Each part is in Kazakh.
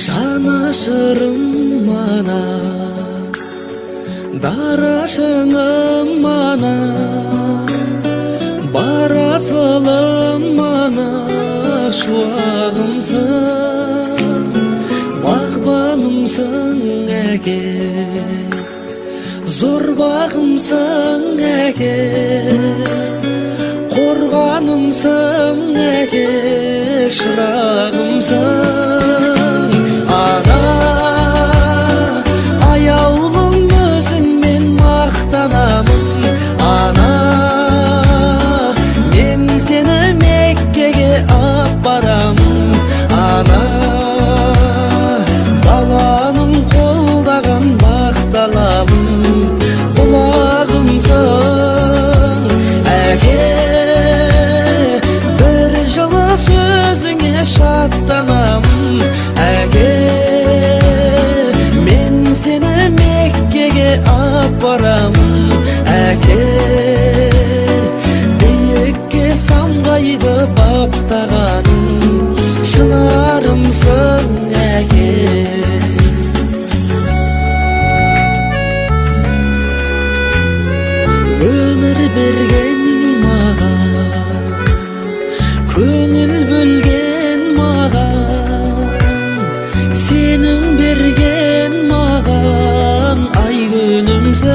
Жанашырым мана, дарашыңым мана, барасылым мана, шуағымсың, бағбанымсың әке, зор бағымсың әке, қорғанымсың әке, шырағымсың. Ана, аяулым өзіңмен мақтанамын. Ана, мен сені Меккеге апарамын. Ана, баланың қолдаған мақталамын. Бұлағымсың әке, бір жылы сөзіңе шаттанамын. Әке, мен сені Меккеге апарамын. Әке, биікке самғайды баптағаның, шынарымсың әке. Өмір берген маған, көңіл бөлген маған, сенің берген маған ай күнімсің,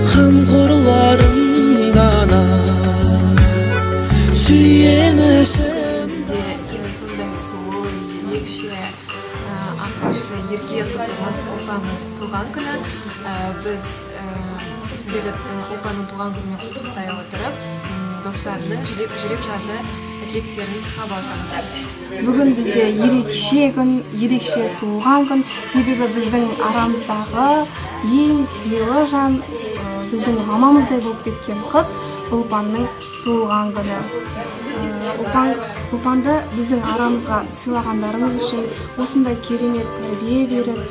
қамқорларым дана, сүйенішім. Еліміздің сұлу, ерекше, ақылшы, ерке қызымыз Ұлпанның туған күні. Біз сіздерді Ұлпанның туған күнімен құттықтай отырып, достарының жүрек жарды тілектерін таба алсаңыздар. Бүгін бізде ерекше күн, ерекше туған күн. Себебі біздің арамыздағы ең сыйлы жан, біздің мамамыздай болып кеткен қыз Ұлпанның туған күні. Ұлпанды біздің арамызға сыйлағандарыңыз үшін, осындай керемет тәрбие беріп,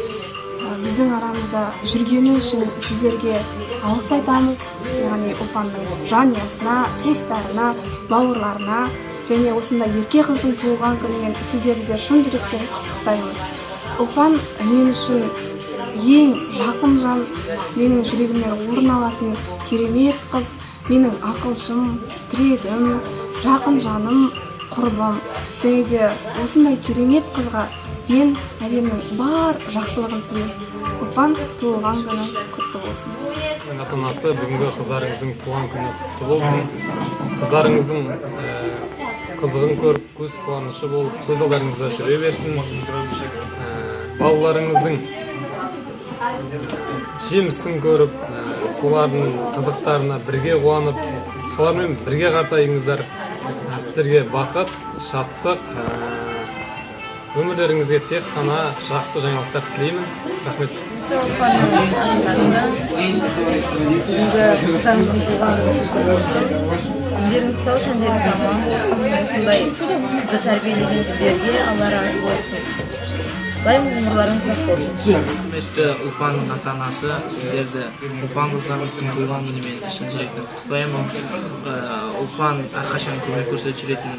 біздің арамызда жүргені үшін сіздерге алғыс айтамыз. Яғни Ұлпанның жанұясына, туыстарына, бауырларына және осындай ерке қыздың туған күнімен сіздерді шын жүректен құттықтаймыз. Ұлпан мен үшін ең жақын жан, менің жүрегімнен орын алатын керемет қыз, менің ақылшым, тірегім, жақын жаным, құрбым. Және де осындай керемет қызға мен әлемнің бар жақсылығын тілеймін. Ұлпан туған күні құтты болсын. Ата-анасы, бүгінгі қыздарыңыздың туған күні құтты болсын. Қыздарыңыздың қызығын көріп, көз қуанышы болып, көз алдарыңызда жүре берсін. Балаларыңыздың жемісін көріп, солардың қызықтарына бірге қуанып, солармен бірге қартайыңыздар. Сіздерге бақыт, шаттық, өмірлеріңізге тек қана жақсы жаңалықтар тілеймін. Рахмет. Ұлпанның ата-анасы, бүгінгі қыздарымыздың туған күні құтты болсын. Өздеріңіз сау, жандеріңіз аман болсын. Осындай қызды тәрбиелеген сіздерге Алла разы болсын. Дайым ғұмырларыңыз ұзақ болсын. Құрметті Ұлпанның ата-анасы, сіздерді Ұлпан қыздарыңыздың туған күнімен шын жүректен құттықтаймын. Ұлпан әрқашан көмек көрсетіп жүретін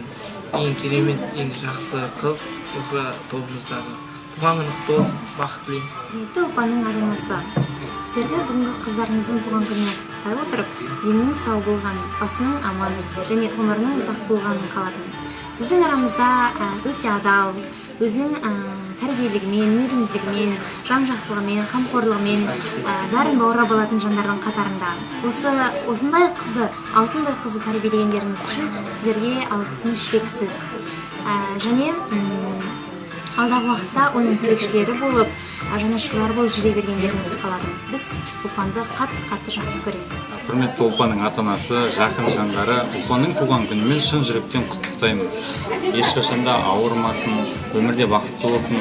ең керемет, ең жақсы қыз осы тобымыздағы. Туған күні құтты болсын, бақыт тілеймін. Құрметті Ұлпанның ата-анасы, сіздерді бүгінгі қыздарыңыздың туған күніне құттықтай отырып, денінің сау болғанын, басының аман және ғұмырының ұзақ болғанын қаладым. Біздің арамызда өте адал, өзінің тәрбиелігімен, мейірімділігімен, жан-жақтылығымен, қамқорлығымен бәрін бауырап алатын жандардың қатарында. Осындай қызды, алтындай қызды тәрбиелегендеріңіз үшін сіздерге алғысым шексіз. Және алдағы уақытта оның тілекшілері болып, жанашырлар болып жүре бергендеріңізді қаладым. Біз Ұлпанды қатты жақсы көреміз. Құрметті Ұлпанның ата-анасы, жақын жандары, Ұлпанның туған күнімен шын жүректен құттықтаймын. Ешқашанда ауырмасын, өмірде бақытты болсын.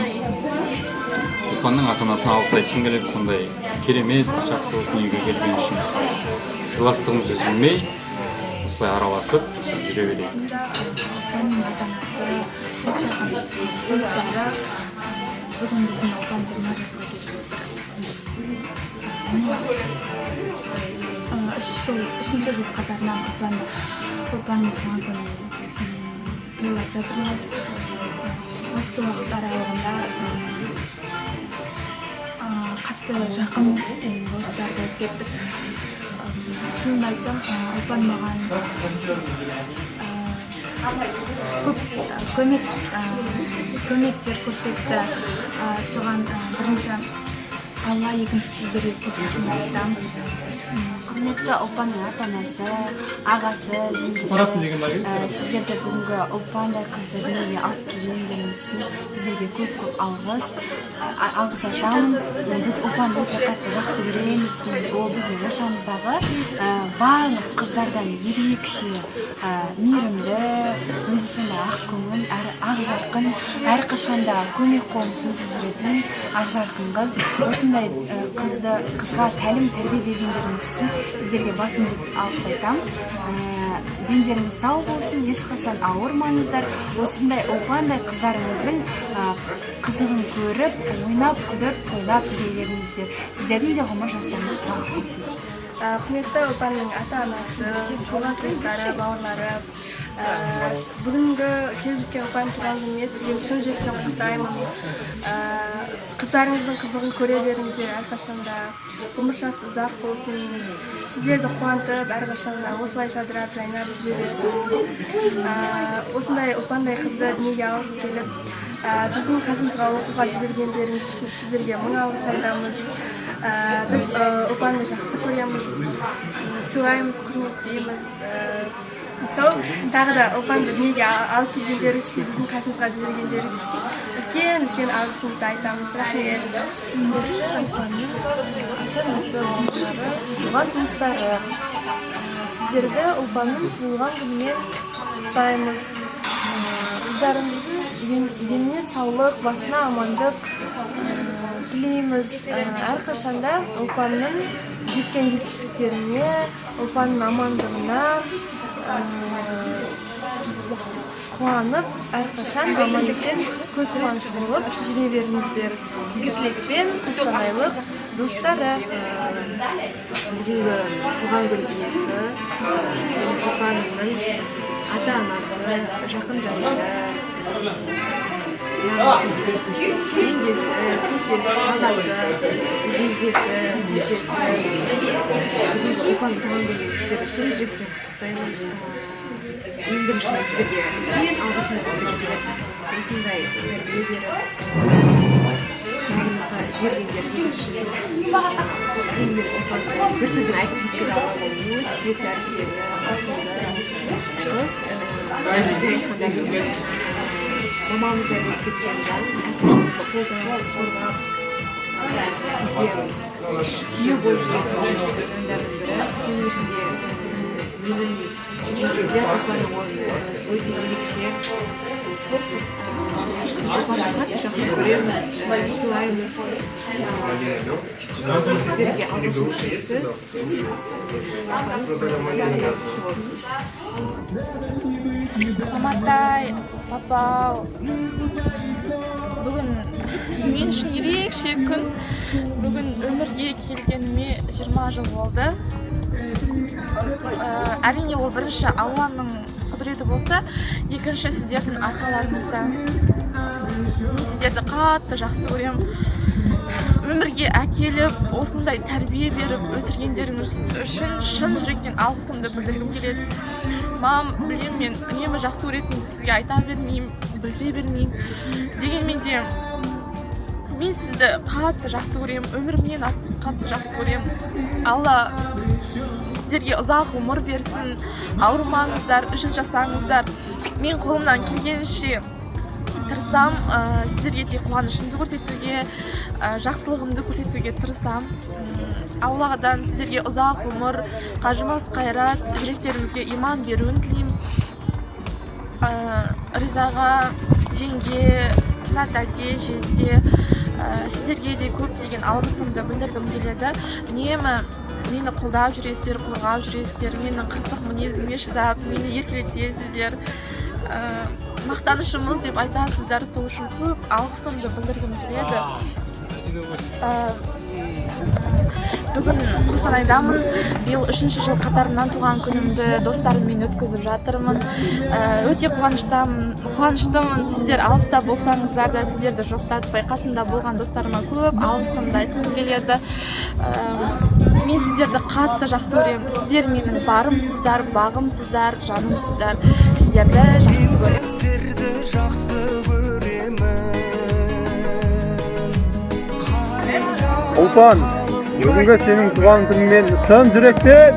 Ұлпанның ата-анасына алғыс айтқым келеді, сондай керемет жақсылық дүниеге келген үшін. Сыйластығымыз үзілмей, осылай араласып жүре берейік. ұлпанның ата-анасы, çok жақын достары бүгін біздің ұлпан 20 жасқа келіп отыр. Үшінші жыл қатарынан ұлпанның туған күнін тойлап жатырмыз. Осы уақыт аралығында қатты жақын достар болып кеттік. Шынымды айтсам, ұлпан маған көп көмектер көрсетті. Соған бірінші Алла, екінші сіздерге көп рахмет айтамын. Құрметті ұлпанның ата-анасы, ағасы, жеңгесі, сіздерді бүгінгі ұлпандай қызды дүниеге алып келгендеріңіз үшін сіздерге көп алғыс айтамын. Біз ұлпанды өте қатты жақсы көреміз. Ол біздің ортамыздағы барлық қыздардан ерекше мейірімді, өзі сондай ақ көңіл, ақ жарқын, әрқашанда көмек қолын созып жүретін ақ жарқын қыз. Осындай қызға тәлім тәрбие бергендеріңіз үшін сіздерге басымды алғыс айтамын. Дендеріңіз сау болсын, ешқашан ауырмаңыздар. Осындай ұлпандай қыздарыңыздың қызығын көріп, ойнап, күліп, тойлап жүре беріңіздер. Сіздердің де ғұмыр жастарыңыз сау болсын. Құрметті ұлпанның ата-анасы, туған туыстары, бауырлары, бүгінгі келіп жеткен ұлпан туған күніне сіздерді шын жүректен құттықтаймын. Қыздарыңыздың қызығын көре беріңіздер, әрқашанда ғұмыршасы ұзақ болсын. Сіздерді қуантып, әрқашанда осылай жадырап, жайнап жүре берсін. Осындай ұлпандай қызды дүниеге алып келіп, біздің қасымызға оқуға жібергендеріңіз үшін сіздерге мың алғыс айтамыз. Біз ұлпанды жақсы көреміз, сыйлаймыз, құрметтейміз. Сол тағы да ұлпанды дүниеге алып келгендері үшін, біздің қасымызға жібергендері үшін үлкен алғысымызды айтамыз. Рахмет. Ұлпанның ата-анасы, туған туыстары, сіздерді ұлпанның туылған күнімен құттықтаймыз. Қыздарымыздың деніне саулық, басына амандық тілейміз. Әрқашанда ұлпанның жеткен жетістіктеріне, ұлпанның амандығына қуанып, әрқашан аман-есен көз қуанышы болып жүре беріңіздер. Игі тілекпен қостанайлық достары. Бүгінгі туған күн иесі ұлпанның ата-анасы, жақын жандары, жеңгесі, көкесі, ағасы, жеңгесі, бүгінгі ұлпан туған күнін сіздерді шын жүректен құттықтаймын. Ең біріншіден сіздерге үлкен алғысымды білдіргім келеді. Осындай тәрбие беріп, жанымызға жібергендеріңіз үшін енді ұлпан бір сөзбен айтып жеткізе алмаймын. Өте тәрбиелі, ақылды қыз. Сөзбен айтқанда біздің мамамыздай болып кеткен жан, әрқашанымызды қолдап, қорғап, бізге сүйеу болып жүретін жандардың бірі. Соның ішінде менің ұлпанның орны өте ерекше. Ұлпанды қатты жақсы көреміз, сыйлаймыз. Сіздерге алғысым шексіз. Маматай, папау, бүгін мен үшін ерекше күн. Бүгін өмірге келгеніме 20 жыл болды. Әрине ол бірінші Алланың құдіреті болса, екінші сіздердің арқаларыңызда. Сіздерді қатты жақсы көрем. Өмірге әкеліп, осындай тәрбие беріп, өсіргендеріңіз үшін шын жүректен алғысымды білдіргім келеді. Мам, білем, мен үнемі жақсы көретінімді сізге айта бермеймін, білдіре бермеймін. Дегенмен де мен сізді қатты жақсы көрем, өмірімнен қатты жақсы көрем. Алла сіздерге ұзақ ғұмыр берсін, ауырмаңыздар, жүз жасаңыздар. Мен қолымнан келгенше тырысам, сіздерге тек қуанышымды көрсетуге, жақсылығымды көрсетуге тырысам. Алладан сіздерге ұзақ ғұмыр, қажымас қайрат, жүректеріңізге иман беруін тілеймін. Ризаға, жеңге, Тынат әде, жезде, сіздерге де көптеген алғысымды білдіргім келеді. Үнемі мені қолдап жүресіздер, қорғап жүресіздер, менің қырсық мінезіме шыдап, мені еркелетесіздер. мақтанышымыз деп айтасыздар, сол үшін көп алғысымды білдіргім келеді. Бүгін Қостанайдамын. Биыл 3-ші жыл қатарынан туған күнімді достарыммен өткізіп жатырмын. Өте қуаныштымын. Сіздер алыста болсаңыздар да, сіздерді жоқтатпай қасымда болған достарыма көп алғысымды айтқым келеді. Мен сіздерді қатты жақсы көремін. Сіздер менің барымсыздар, бағымсыздар, жанымсыздар. Сіздерді жақсы көремін. Ұлпан, бүгінгі сенің туған күніңмен шын жүректен